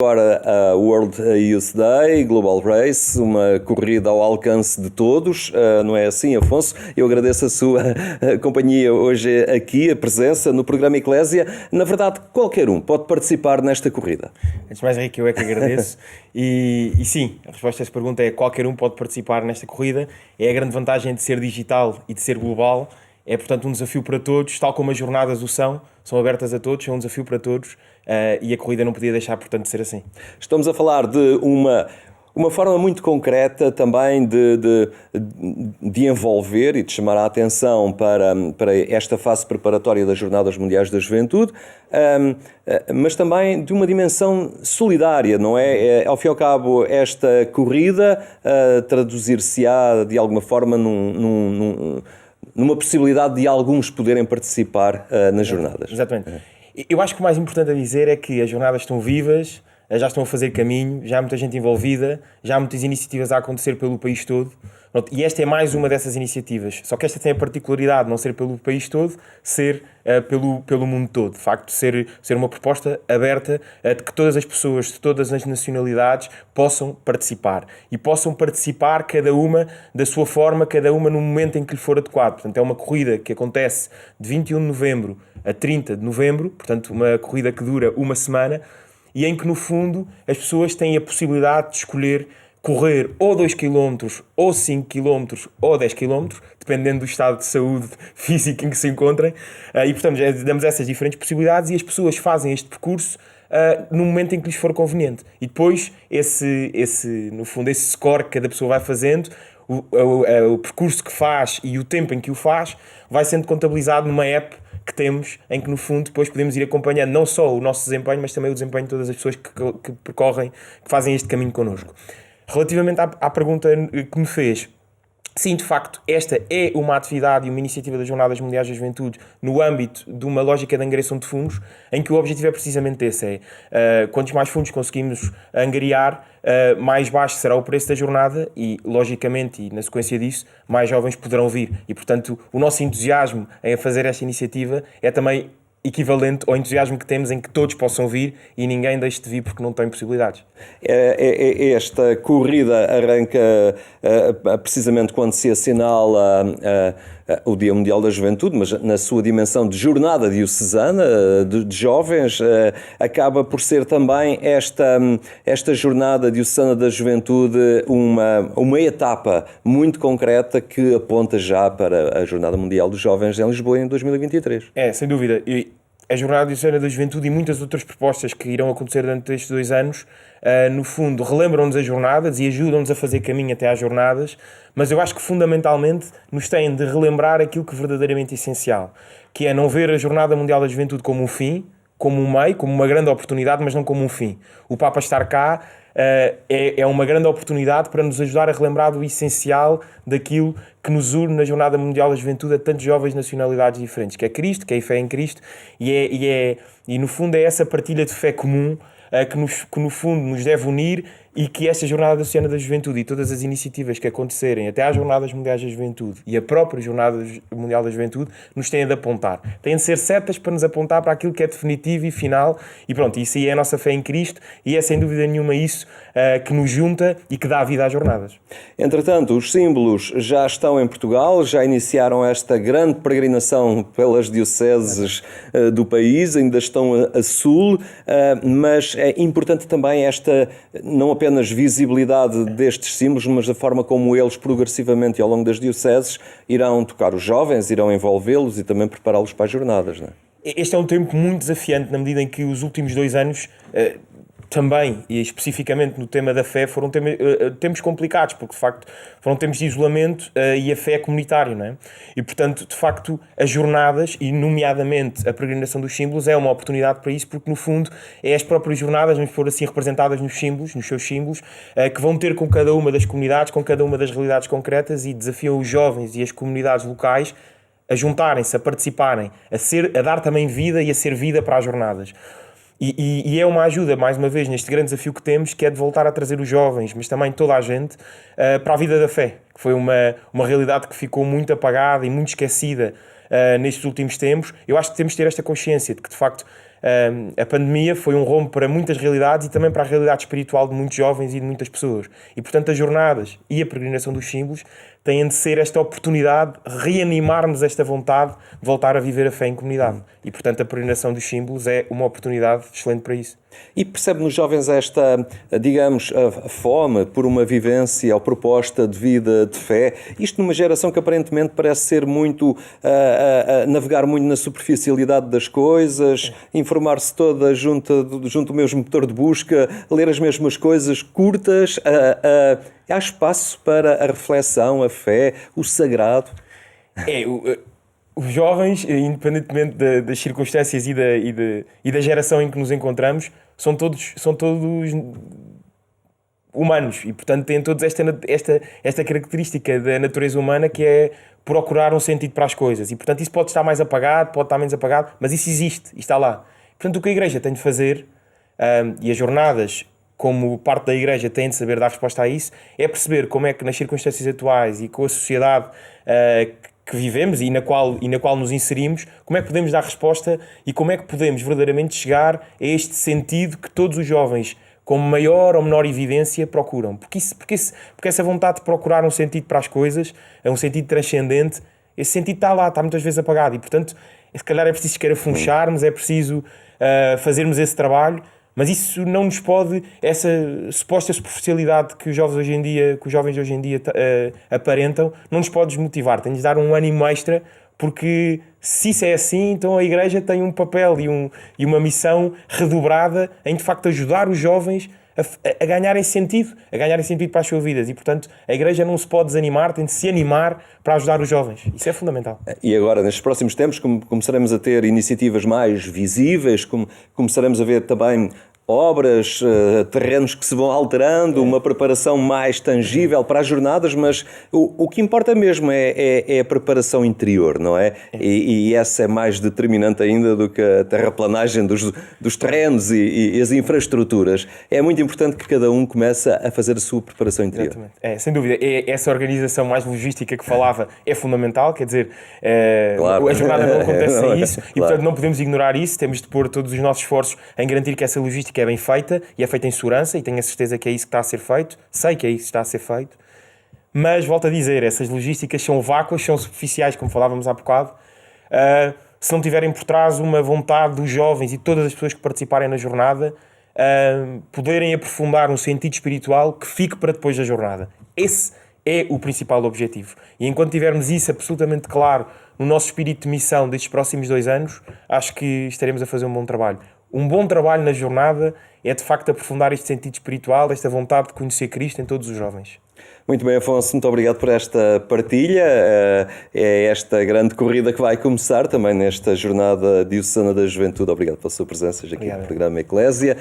Agora a World Youth Day, Global Race, uma corrida ao alcance de todos, não é assim, Afonso? Eu agradeço a sua companhia hoje aqui, a presença no programa Eclésia. Na verdade, qualquer um pode participar nesta corrida. Antes de mais, Henrique, eu é que agradeço. E sim, a resposta a esta pergunta é: qualquer um pode participar nesta corrida. É a grande vantagem de ser digital e de ser global. É, portanto, um desafio para todos, tal como as jornadas o são abertas a todos, são um desafio para todos, e a corrida não podia deixar, portanto, de ser assim. Estamos a falar de uma forma muito concreta também de envolver e de chamar a atenção para esta fase preparatória das Jornadas Mundiais da Juventude, mas também de uma dimensão solidária, não é? Ao fim e ao cabo, esta corrida traduzir-se-á de alguma forma numa possibilidade de alguns poderem participar nas jornadas. Exatamente. Eu acho que o mais importante a dizer é que as jornadas estão vivas, já estão a fazer caminho, já há muita gente envolvida, já há muitas iniciativas a acontecer pelo país todo. E esta é mais uma dessas iniciativas. Só que esta tem a particularidade de não ser pelo país todo, ser pelo mundo todo. De facto, ser uma proposta aberta de que todas as pessoas de todas as nacionalidades possam participar. E possam participar cada uma da sua forma, cada uma no momento em que lhe for adequado. Portanto, é uma corrida que acontece de 21 de novembro a 30 de novembro. Portanto, uma corrida que dura uma semana e em que, no fundo, as pessoas têm a possibilidade de escolher correr ou 2 km, ou 5 km, ou 10 km, dependendo do estado de saúde físico em que se encontrem. E, portanto, damos essas diferentes possibilidades e as pessoas fazem este percurso no momento em que lhes for conveniente. E depois, no fundo, esse score que cada pessoa vai fazendo, o percurso que faz e o tempo em que o faz, vai sendo contabilizado numa app que temos, em que no fundo depois podemos ir acompanhando não só o nosso desempenho, mas também o desempenho de todas as pessoas que percorrem, que fazem este caminho connosco. Relativamente à pergunta que me fez, sim, de facto, esta é uma atividade e uma iniciativa das Jornadas Mundiais da Juventude no âmbito de uma lógica de angariação de fundos, em que o objetivo é precisamente esse, quantos mais fundos conseguimos angariar, mais baixo será o preço da jornada e, logicamente, e na sequência disso, mais jovens poderão vir. E, portanto, o nosso entusiasmo em fazer esta iniciativa é também equivalente ao entusiasmo que temos em que todos possam vir e ninguém deixe de vir porque não tem possibilidades. Esta corrida arranca precisamente quando se assinala o Dia Mundial da Juventude, mas na sua dimensão de jornada diocesana, de jovens, acaba por ser também esta jornada diocesana da juventude uma etapa muito concreta que aponta já para a Jornada Mundial dos Jovens em Lisboa em 2023. Sem dúvida. E a Jornada Diocesana da Juventude e muitas outras propostas que irão acontecer durante estes 2 anos, no fundo, relembram-nos as jornadas e ajudam-nos a fazer caminho até às jornadas, mas eu acho que fundamentalmente nos têm de relembrar aquilo que é verdadeiramente essencial, que é não ver a Jornada Mundial da Juventude como um fim, como um meio, como uma grande oportunidade, mas não como um fim. O Papa estar cá é uma grande oportunidade para nos ajudar a relembrar do essencial daquilo que nos une na Jornada Mundial da Juventude a tantos jovens nacionalidades diferentes, que é Cristo, que é a fé em Cristo, e no fundo é essa partilha de fé comum que no fundo nos deve unir e que esta Jornada Diocesana da Juventude e todas as iniciativas que acontecerem até às Jornadas Mundiais da Juventude e a própria Jornada Mundial da Juventude nos têm de apontar. Têm de ser setas para nos apontar para aquilo que é definitivo e final e pronto, isso aí é a nossa fé em Cristo e é sem dúvida nenhuma isso que nos junta e que dá vida às jornadas. Entretanto, os símbolos já estão em Portugal, já iniciaram esta grande peregrinação pelas dioceses do país, ainda estão a sul, mas é importante também esta, não apenas visibilidade destes símbolos, mas a forma como eles progressivamente ao longo das dioceses irão tocar os jovens, irão envolvê-los e também prepará-los para as jornadas, não é? Este é um tempo muito desafiante na medida em que os últimos 2 anos também, e especificamente no tema da fé, foram tempos complicados, porque de facto foram tempos de isolamento e a fé é comunitária, não é? E portanto, de facto, as jornadas, e nomeadamente a peregrinação dos símbolos, é uma oportunidade para isso, porque no fundo é as próprias jornadas, vamos pôr assim, representadas nos símbolos, nos seus símbolos, que vão ter com cada uma das comunidades, com cada uma das realidades concretas e desafiam os jovens e as comunidades locais a juntarem-se, a participarem, a dar também vida e a ser vida para as jornadas. E é uma ajuda, mais uma vez, neste grande desafio que temos, que é de voltar a trazer os jovens, mas também toda a gente, para a vida da fé, que foi uma realidade que ficou muito apagada e muito esquecida nestes últimos tempos. Eu acho que temos de ter esta consciência de que, de facto, a pandemia foi um rombo para muitas realidades e também para a realidade espiritual de muitos jovens e de muitas pessoas. E, portanto, as jornadas e a peregrinação dos símbolos têm de ser esta oportunidade de reanimarmos esta vontade de voltar a viver a fé em comunidade. E, portanto, a peregrinação dos símbolos é uma oportunidade excelente para isso. E percebe nos jovens esta, digamos, a fome por uma vivência ou proposta de vida de fé? Isto numa geração que aparentemente parece ser muito, a navegar muito na superficialidade das coisas, informar-se toda junto ao mesmo motor de busca, ler as mesmas coisas curtas. Há espaço para a reflexão, a fé, o sagrado? Os jovens, independentemente das circunstâncias e da geração em que nos encontramos, são todos humanos e, portanto, têm todos esta característica da natureza humana, que é procurar um sentido para as coisas. E, portanto, isso pode estar mais apagado, pode estar menos apagado, mas isso existe e está lá. Portanto, o que a Igreja tem de fazer, e as jornadas, como parte da Igreja, têm de saber dar resposta a isso, é perceber como é que nas circunstâncias atuais e com a sociedade que vivemos e na qual nos inserimos, como é que podemos dar resposta e como é que podemos verdadeiramente chegar a este sentido que todos os jovens, com maior ou menor evidência, procuram. Porque essa vontade de procurar um sentido para as coisas, um sentido transcendente, esse sentido está lá, está muitas vezes apagado. E, portanto, se calhar é preciso escarafuncharmos, é preciso fazermos esse trabalho, mas isso não nos pode, essa suposta superficialidade que os jovens hoje em dia aparentam, não nos pode desmotivar. Tem de dar um ânimo extra, porque se isso é assim, então a Igreja tem um papel e uma missão redobrada em, de facto, ajudar os jovens a ganharem sentido para as suas vidas. E, portanto, a Igreja não se pode desanimar, tem de se animar para ajudar os jovens. Isso é fundamental. E agora, nestes próximos tempos, começaremos a ter iniciativas mais visíveis, começaremos a ver também obras, terrenos que se vão alterando, uma preparação mais tangível para as jornadas, mas o que importa mesmo é a preparação interior, não é? E essa é mais determinante ainda do que a terraplanagem dos terrenos e as infraestruturas. É muito importante que cada um comece a fazer a sua preparação interior. Exatamente. Sem dúvida. Essa organização mais logística que falava é fundamental, quer dizer, claro. A jornada não acontece sem isso, e, portanto, não podemos ignorar isso, temos de pôr todos os nossos esforços em garantir que essa logística é bem feita e é feita em segurança, e tenho a certeza que é isso que está a ser feito, sei que é isso que está a ser feito, mas volto a dizer, essas logísticas são vácuas, são superficiais, como falávamos há bocado, se não tiverem por trás uma vontade dos jovens e de todas as pessoas que participarem na jornada poderem aprofundar um sentido espiritual que fique para depois da jornada. Esse é o principal objetivo. E enquanto tivermos isso absolutamente claro no nosso espírito de missão destes próximos 2 anos, acho que estaremos a fazer um bom trabalho. Um bom trabalho na jornada é, de facto, aprofundar este sentido espiritual, esta vontade de conhecer Cristo em todos os jovens. Muito bem, Afonso, muito obrigado por esta partilha. É esta grande corrida que vai começar também nesta Jornada Diocesana da Juventude. Obrigado pela sua presença aqui no programa Eclésia.